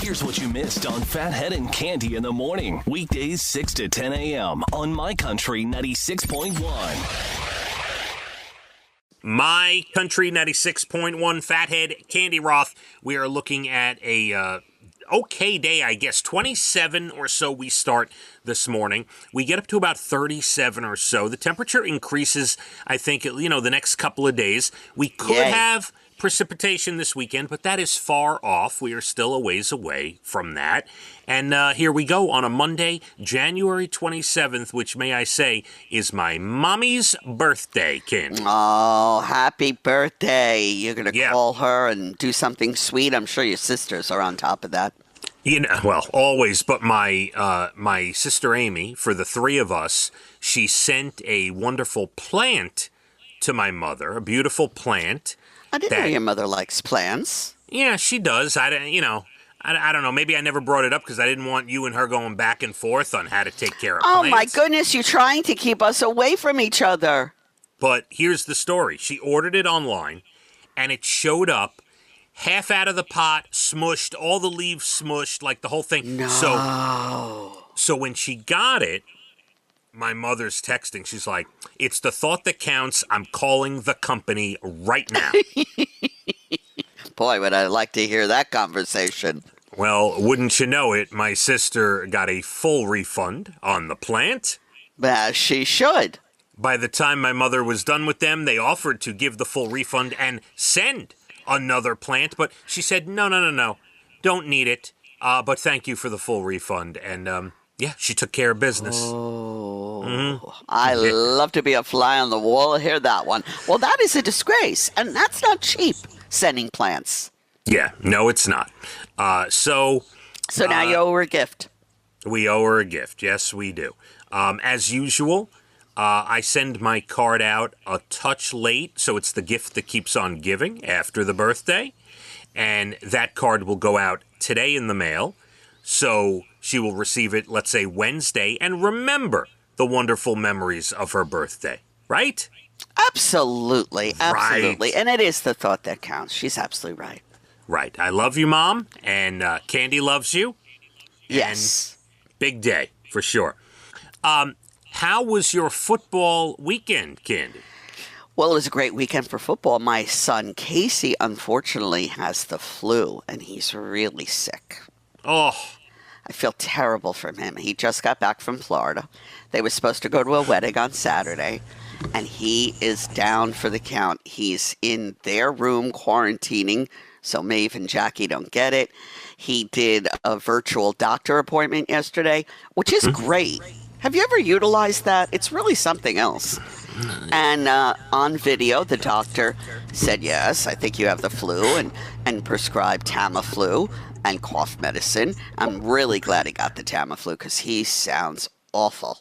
Here's what you missed on Phathead and Cande in the morning. Weekdays 6 to 10 a.m. on My Country 96.1. My Country 96.1 Phathead, Cande Roth. We are looking at a okay day, I guess. 27 or so we start this morning. We get up to about 37 or so. The temperature increases, I think, the next couple of days. We could have precipitation this weekend, but that is far off. We are still a ways away from that. And here we go on a Monday, January 27th, which, may I say, is my mommy's birthday, Cande. Oh, happy birthday. You're going to call her and do something sweet. I'm sure your sisters are on top of that. Well, always, but my sister Amy, for the three of us, she sent a wonderful plant to my mother, a beautiful plant. I didn't know your mother likes plants. Yeah, she does. I don't know. Maybe I never brought it up because I didn't want you and her going back and forth on how to take care of plants. Oh, my goodness. You're trying to keep us away from each other. But here's the story. She ordered it online, and it showed up half out of the pot, smushed, all the leaves smushed, like the whole thing. No. So when she got it, my mother's texting. She's like, "It's the thought that counts. I'm calling the company right now." Boy, would I like to hear that conversation. Well, wouldn't you know it, my sister got a full refund on the plant. As she should. By the time my mother was done with them, they offered to give the full refund and send another plant. But she said, no, don't need it. But thank you for the full refund. And she took care of business. Oh, I love to be a fly on the wall. Hear that one. Well, that is a disgrace. And that's not cheap, sending plants. Yeah, no, it's not. So now you owe her a gift. We owe her a gift. Yes, we do. As usual, I send my card out a touch late, so it's the gift that keeps on giving after the birthday. And that card will go out today in the mail. So she will receive it, let's say, Wednesday, and remember the wonderful memories of her birthday, right? Absolutely. Right. And it is the thought that counts. She's absolutely right. Right. I love you, Mom, and Cande loves you. Yes. And big day, for sure. How was your football weekend, Cande? Well, it was a great weekend for football. My son, Casey, unfortunately has the flu, and he's really sick. Oh. I feel terrible for him. He just got back from Florida. They were supposed to go to a wedding on Saturday, and he is down for the count. He's in their room quarantining, so Maeve and Jackie don't get it. He did a virtual doctor appointment yesterday, which is great. Have you ever utilized that? It's really something else. And on video, the doctor said, yes, I think you have the flu, and prescribed Tamiflu and cough medicine. I'm really glad he got the Tamiflu because he sounds awful.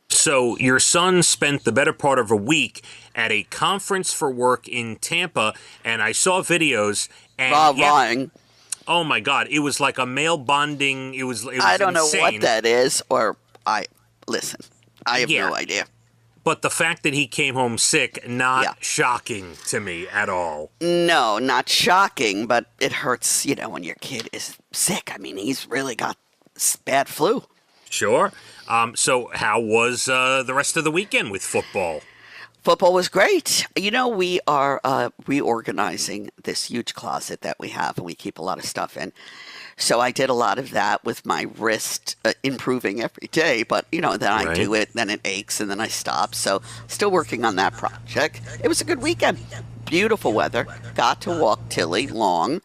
So your son spent the better part of a week at a conference for work in Tampa, and I saw videos. And lying. Oh, my God. It was like a male bonding. It was I don't insane. know what that is, listen, I have no idea. But the fact that he came home sick, not shocking to me at all. No, not shocking, but it hurts, when your kid is sick. I mean, he's really got bad flu. Sure. So how was the rest of the weekend with football? Football was great. We are reorganizing this huge closet that we have, and we keep a lot of stuff in. So I did a lot of that with my wrist improving every day. But, then I do it, then it aches, and then I stop. So still working on that project. It was a good weekend. Beautiful weather. Got to walk Tilly long.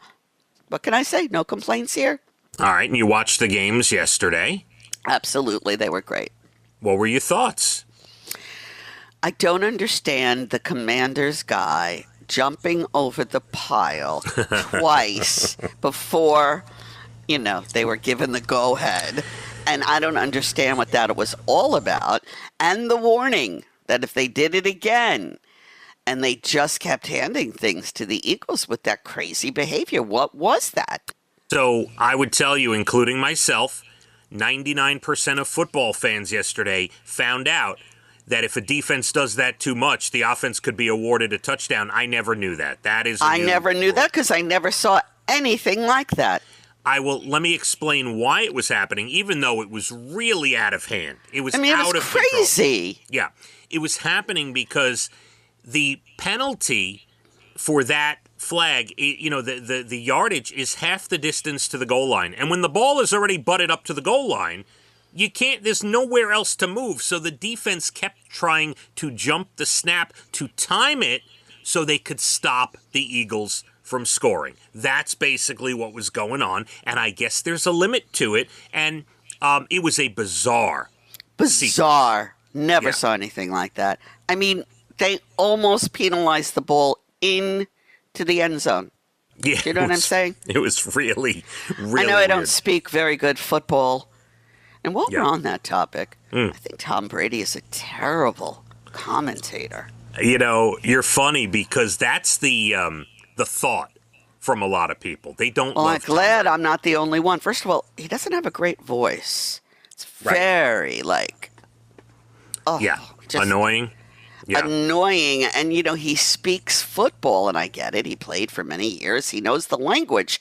What can I say? No complaints here. All right. And you watched the games yesterday? Absolutely. They were great. What were your thoughts? I don't understand the Commanders guy jumping over the pile twice before, they were given the go-ahead. And I don't understand what that was all about. And the warning that if they did it again, and they just kept handing things to the Eagles with that crazy behavior. What was that? So I would tell you, including myself, 99% of football fans yesterday found out that if a defense does that too much, the offense could be awarded a touchdown. I never knew that. That is I never knew that because I never saw anything like that. Let me explain why it was happening, even though it was really out of hand. It was out of crazy. Control. Yeah. It was happening because the penalty for that flag, the yardage is half the distance to the goal line. And when the ball is already butted up to the goal line, there's nowhere else to move. So the defense kept trying to jump the snap to time it so they could stop the Eagles from scoring. That's basically what was going on, and I guess there's a limit to it, and it was a bizarre. Never saw anything like that. I mean, they almost penalized the ball into the end zone. Yeah, you know what I'm saying? It was really I know I don't speak very good football, and while we're on that topic, I think Tom Brady is a terrible commentator. You're funny because that's the thought from a lot of people. They don't love I'm glad I'm not the only one. First of all, he doesn't have a great voice. It's very, annoying. Yeah. Annoying. And, he speaks football, and I get it. He played for many years. He knows the language.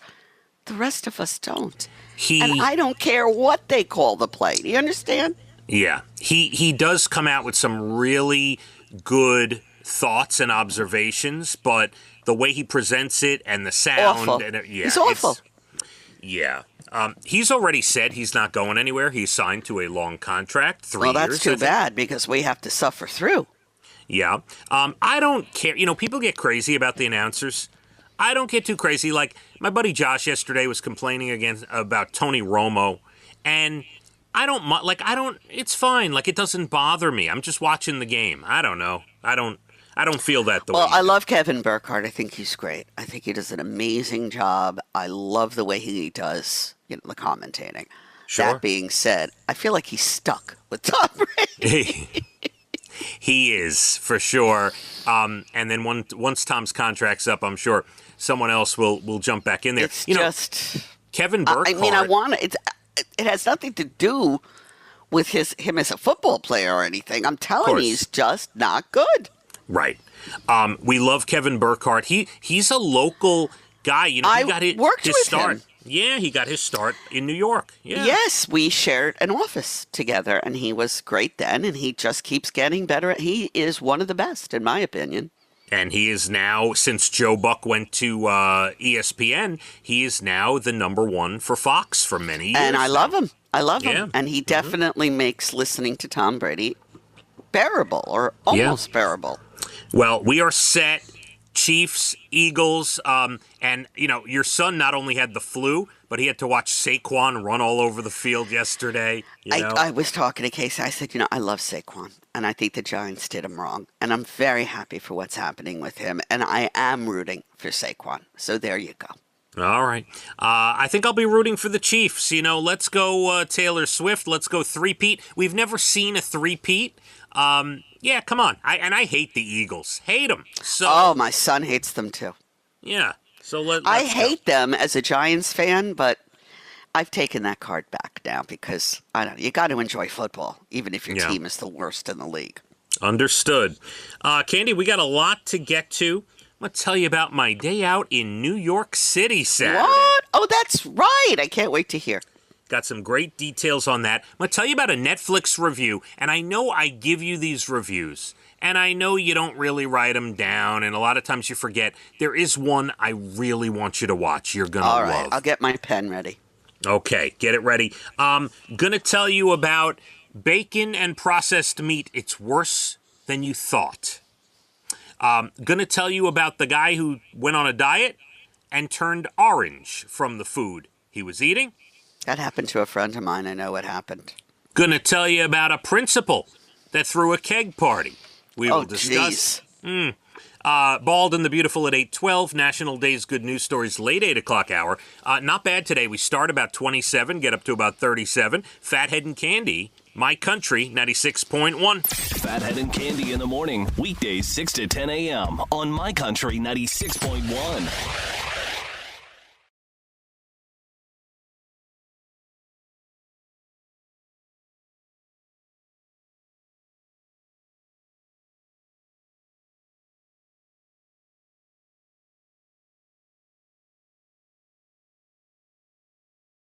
The rest of us don't. And I don't care what they call the play. Do you understand? Yeah. He does come out with some really good thoughts and observations, but the way he presents it and the sound. Awful. He's awful. He's already said he's not going anywhere. He's signed to a long contract, 3 years. Well, that's too bad because we have to suffer through. Yeah. I don't care. People get crazy about the announcers. I don't get too crazy. Like, my buddy Josh yesterday was complaining about Tony Romo, and it's fine. Like, it doesn't bother me. I'm just watching the game. I don't know. I don't feel that the way. Well, I love Kevin Burkhardt. I think he's great. I think he does an amazing job. I love the way he does, the commentating. Sure. That being said, I feel like he's stuck with Tom Brady. He is, for sure. And then once Tom's contract's up, I'm sure someone else will jump back in there. It's just Kevin Burkhardt. I mean, it has nothing to do with him as a football player or anything. I'm telling you, he's just not good. Right. We love Kevin Burkhardt. He's a local guy. He got his start. Him. Yeah, he got his start in New York. Yeah. Yes, we shared an office together, and he was great then, and he just keeps getting better. He is one of the best, in my opinion. And he is now, since Joe Buck went to ESPN, he is now the number one for Fox for many years. And I love him. And he definitely makes listening to Tom Brady bearable or almost bearable. Well, we are set. Chiefs, Eagles, and, your son not only had the flu, but he had to watch Saquon run all over the field yesterday. I was talking to Casey. I said, I love Saquon, and I think the Giants did him wrong, and I'm very happy for what's happening with him, and I am rooting for Saquon. So there you go. All right. I think I'll be rooting for the Chiefs. Let's go Taylor Swift. Let's go three-peat. We've never seen a three-peat. Yeah, come on. I hate the Eagles. Hate them. So, my son hates them too. Yeah. So I hate them as a Giants fan, but I've taken that card back now because you got to enjoy football, even if your team is the worst in the league. Understood. Cande, we got a lot to get to. I'm going to tell you about my day out in New York City Saturday. What? Oh, that's right. I can't wait to hear. Got some great details on that. I'm going to tell you about a Netflix review, and I know I give you these reviews, and I know you don't really write them down, and a lot of times you forget. There is one I really want you to watch. You're going to love. All right, I'll get my pen ready. Okay, get it ready. Going to tell you about bacon and processed meat. It's worse than you thought. Going to tell you about the guy who went on a diet and turned orange from the food he was eating. That happened to a friend of mine. I know what happened. Gonna tell you about a principal that threw a keg party. We will discuss. Bald and the Beautiful at 8:12. National Day's Good News Stories late 8 o'clock hour. Not bad today. We start about 27, get up to about 37. Phathead and Cande, My Country 96.1. Phathead and Cande in the morning. Weekdays 6 to 10 a.m. on My Country 96.1.